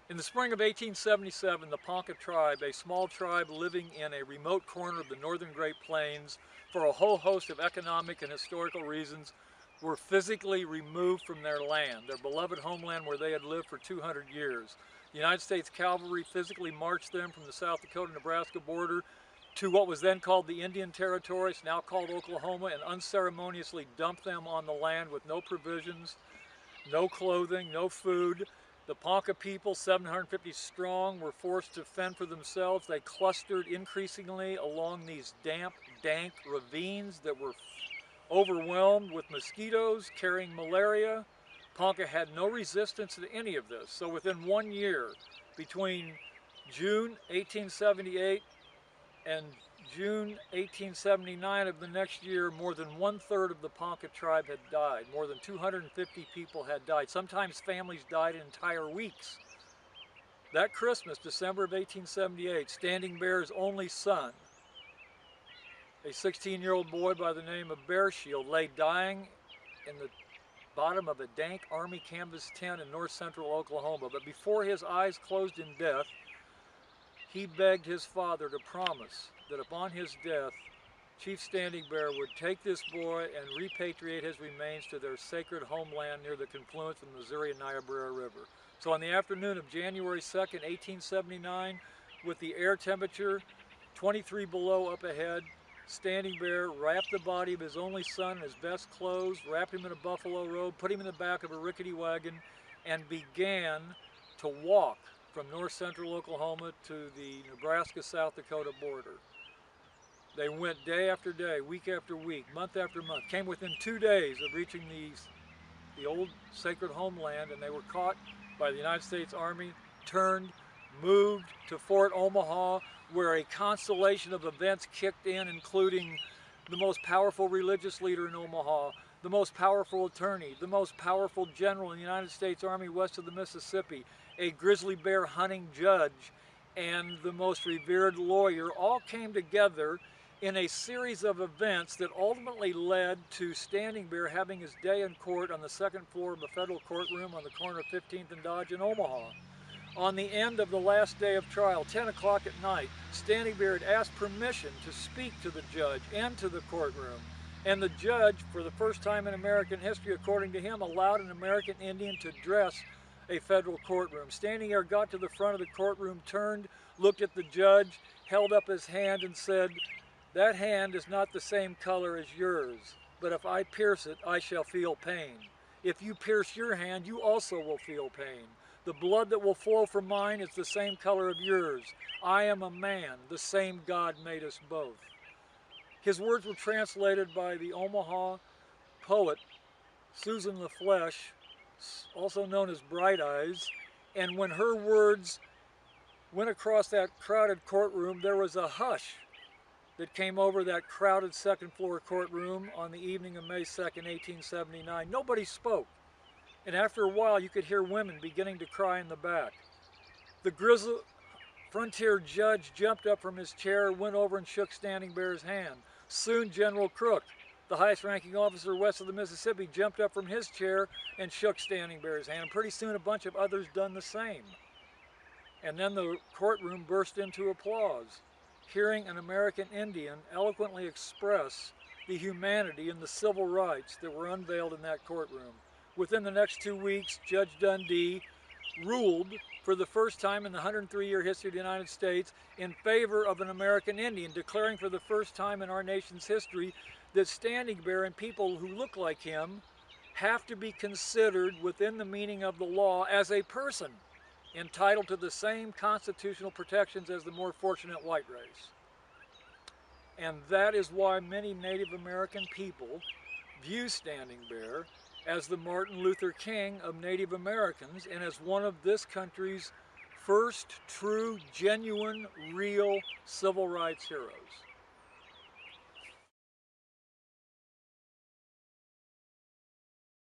In the spring of 1877, the Ponca tribe, a small tribe living in a remote corner of the northern Great Plains for a whole host of economic and historical reasons, were physically removed from their land, their beloved homeland where they had lived for 200 years. The United States Cavalry physically marched them from the South Dakota-Nebraska border to what was then called the Indian Territory, it's now called Oklahoma, and unceremoniously dumped them on the land with no provisions, no clothing, no food. The Ponca people, 750 strong, were forced to fend for themselves. They clustered increasingly along these damp, dank ravines that were overwhelmed with mosquitoes carrying malaria. Ponca had no resistance to any of this. So within 1 year, between June 1878 and June 1879 of the next year, more than 1/3 of the Ponca tribe had died. More than 250 people had died. Sometimes families died in entire weeks. That Christmas, December of 1878, Standing Bear's only son, a 16-year-old boy by the name of Bear Shield, lay dying in the bottom of a dank Army canvas tent in north central Oklahoma. But before his eyes closed in death, he begged his father to promise that upon his death, Chief Standing Bear would take this boy and repatriate his remains to their sacred homeland near the confluence of the Missouri and Niobrara River. So on the afternoon of January 2nd, 1879, with the air temperature 23 below up ahead, Standing Bear wrapped the body of his only son in his best clothes, wrapped him in a buffalo robe, put him in the back of a rickety wagon, and began to walk from north central Oklahoma to the Nebraska-South Dakota border. They went day after day, week after week, month after month, came within 2 days of reaching the old sacred homeland, and they were caught by the United States Army, turned, moved to Fort Omaha, where a constellation of events kicked in, including the most powerful religious leader in Omaha, the most powerful attorney, the most powerful general in the United States Army west of the Mississippi, a grizzly bear hunting judge, and the most revered lawyer, all came together in a series of events that ultimately led to Standing Bear having his day in court on the second floor of a federal courtroom on the corner of 15th and Dodge in Omaha. On the end of the last day of trial, 10 o'clock at night, Standing Bear had asked permission to speak to the judge and to the courtroom. And the judge, for the first time in American history, according to him, allowed an American Indian to dress a federal courtroom. Standing Bear got to the front of the courtroom, turned, looked at the judge, held up his hand and said, "That hand is not the same color as yours, but if I pierce it, I shall feel pain. If you pierce your hand, you also will feel pain. The blood that will flow from mine is the same color of yours. I am a man, the same God made us both." His words were translated by the Omaha poet Susan LaFleche, also known as Bright Eyes, and when her words went across that crowded courtroom, there was a hush that came over that crowded second floor courtroom on the evening of May 2nd, 1879. Nobody spoke. And after a while, you could hear women beginning to cry in the back. The grizzled frontier judge jumped up from his chair, went over and shook Standing Bear's hand. Soon General Crook, the highest ranking officer west of the Mississippi, jumped up from his chair and shook Standing Bear's hand. And pretty soon a bunch of others done the same. And then the courtroom burst into applause, hearing an American Indian eloquently express the humanity and the civil rights that were unveiled in that courtroom. Within the next 2 weeks, Judge Dundee ruled for the first time in the 103-year history of the United States in favor of an American Indian, declaring for the first time in our nation's history that Standing Bear and people who look like him have to be considered within the meaning of the law as a person entitled to the same constitutional protections as the more fortunate white race. And that is why many Native American people view Standing Bear as the Martin Luther King of Native Americans and as one of this country's first true, genuine, real civil rights heroes.